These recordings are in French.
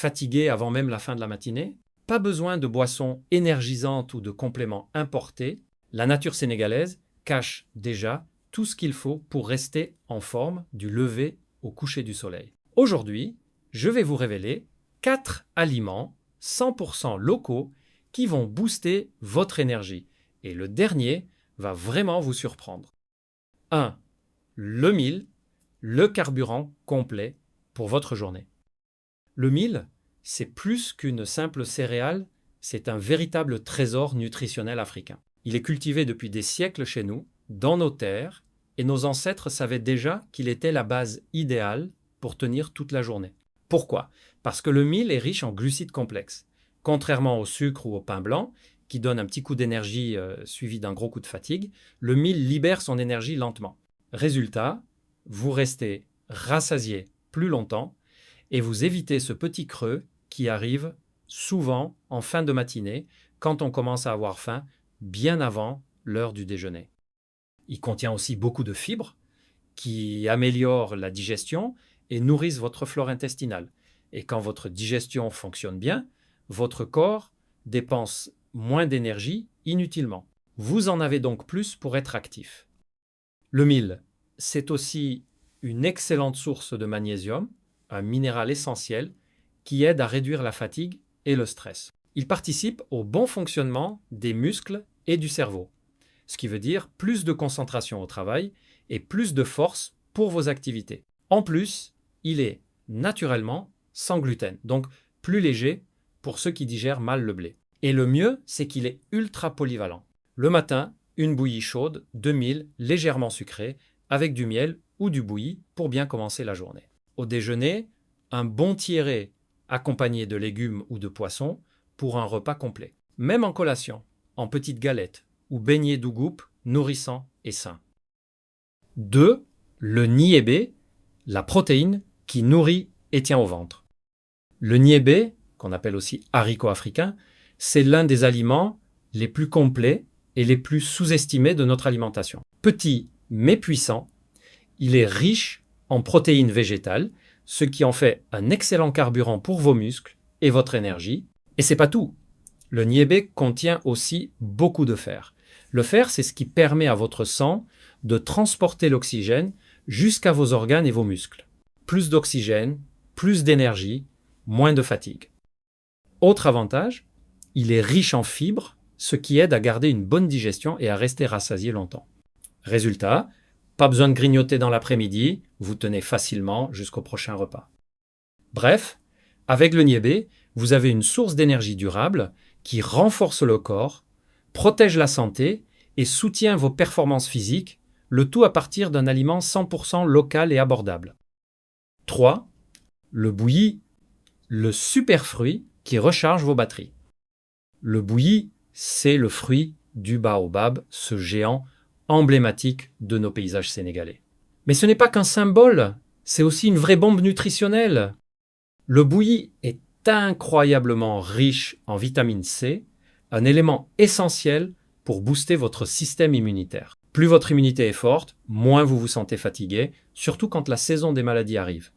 fatigué avant même la fin de la matinée. Pas besoin de boissons énergisantes ou de compléments importés. La nature sénégalaise cache déjà tout ce qu'il faut pour rester en forme du lever au coucher du soleil. Aujourd'hui, je vais vous révéler 4 aliments 100% locaux qui vont booster votre énergie. Et le dernier va vraiment vous surprendre. 1. Le mil, le carburant complet pour votre journée. Le mil, c'est plus qu'une simple céréale, c'est un véritable trésor nutritionnel africain. Il est cultivé depuis des siècles chez nous, dans nos terres, et nos ancêtres savaient déjà qu'il était la base idéale pour tenir toute la journée. Pourquoi? Parce que le mil est riche en glucides complexes. Contrairement au sucre ou au pain blanc, qui donne un petit coup d'énergie suivi d'un gros coup de fatigue, le mil libère son énergie lentement. Résultat, vous restez rassasié plus longtemps et vous évitez ce petit creux qui arrive souvent en fin de matinée quand on commence à avoir faim bien avant l'heure du déjeuner. Il contient aussi beaucoup de fibres qui améliorent la digestion et nourrissent votre flore intestinale. Et quand votre digestion fonctionne bien, votre corps dépense moins d'énergie inutilement. Vous en avez donc plus pour être actif. Le mil, c'est aussi une excellente source de magnésium, un minéral essentiel qui aide à réduire la fatigue et le stress. Il participe au bon fonctionnement des muscles et du cerveau, ce qui veut dire plus de concentration au travail et plus de force pour vos activités. En plus, il est naturellement sans gluten, donc plus léger pour ceux qui digèrent mal le blé. Et le mieux, c'est qu'il est ultra polyvalent. Le matin, une bouillie chaude de mil légèrement sucrée avec du miel ou du bouilli pour bien commencer la journée. Au déjeuner, un bon tiéré accompagné de légumes ou de poissons pour un repas complet. Même en collation, en petites galettes ou beignets d'ougoup nourrissants et sains. 2. Le niébé, la protéine qui nourrit et tient au ventre. Le niébé, qu'on appelle aussi haricot africain, c'est l'un des aliments les plus complets et les plus sous-estimés de notre alimentation. Petit mais puissant, il est riche en protéines végétales, ce qui en fait un excellent carburant pour vos muscles et votre énergie. Et c'est pas tout. Le niébé contient aussi beaucoup de fer. Le fer, c'est ce qui permet à votre sang de transporter l'oxygène jusqu'à vos organes et vos muscles. Plus d'oxygène, plus d'énergie, moins de fatigue. Autre avantage, il est riche en fibres, ce qui aide à garder une bonne digestion et à rester rassasié longtemps. Résultat, pas besoin de grignoter dans l'après-midi, vous tenez facilement jusqu'au prochain repas. Bref, avec le niébé, vous avez une source d'énergie durable qui renforce le corps, protège la santé et soutient vos performances physiques, le tout à partir d'un aliment 100% local et abordable. 3. Le bouilli, le super fruit qui recharge vos batteries. Le bouilli, c'est le fruit du baobab, ce géant emblématique de nos paysages sénégalais. Mais ce n'est pas qu'un symbole, c'est aussi une vraie bombe nutritionnelle. Le bouilli est incroyablement riche en vitamine C, un élément essentiel pour booster votre système immunitaire. Plus votre immunité est forte, moins vous vous sentez fatigué, surtout quand la saison des maladies arrive.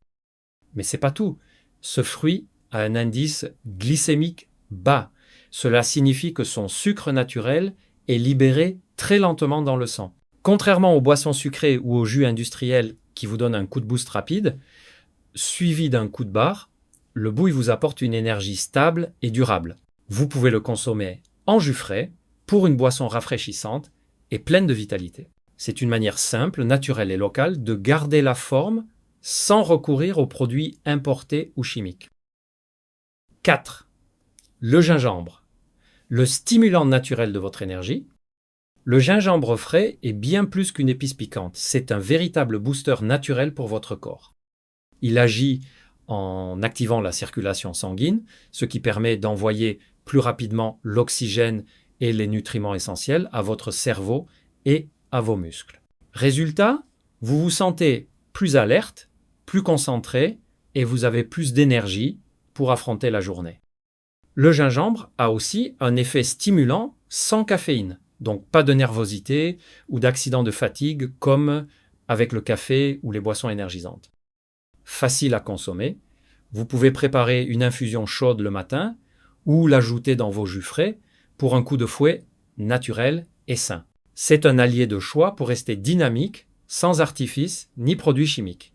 Mais c'est pas tout. Ce fruit a un indice glycémique bas. Cela signifie que son sucre naturel est libéré très lentement dans le sang. Contrairement aux boissons sucrées ou aux jus industriels qui vous donnent un coup de boost rapide, suivi d'un coup de barre, le bouilli vous apporte une énergie stable et durable. Vous pouvez le consommer en jus frais, pour une boisson rafraîchissante et pleine de vitalité. C'est une manière simple, naturelle et locale de garder la forme sans recourir aux produits importés ou chimiques. 4. Le gingembre. Le stimulant naturel de votre énergie. Le gingembre frais est bien plus qu'une épice piquante. C'est un véritable booster naturel pour votre corps. Il agit en activant la circulation sanguine, ce qui permet d'envoyer plus rapidement l'oxygène et les nutriments essentiels à votre cerveau et à vos muscles. Résultat, vous vous sentez plus alerte, plus concentré et vous avez plus d'énergie pour affronter la journée. Le gingembre a aussi un effet stimulant sans caféine, donc pas de nervosité ou d'accident de fatigue comme avec le café ou les boissons énergisantes. Facile à consommer, Vous pouvez préparer une infusion chaude le matin ou l'ajouter dans vos jus frais pour un coup de fouet naturel et sain. C'est un allié de choix pour rester dynamique, sans artifice ni produits chimiques.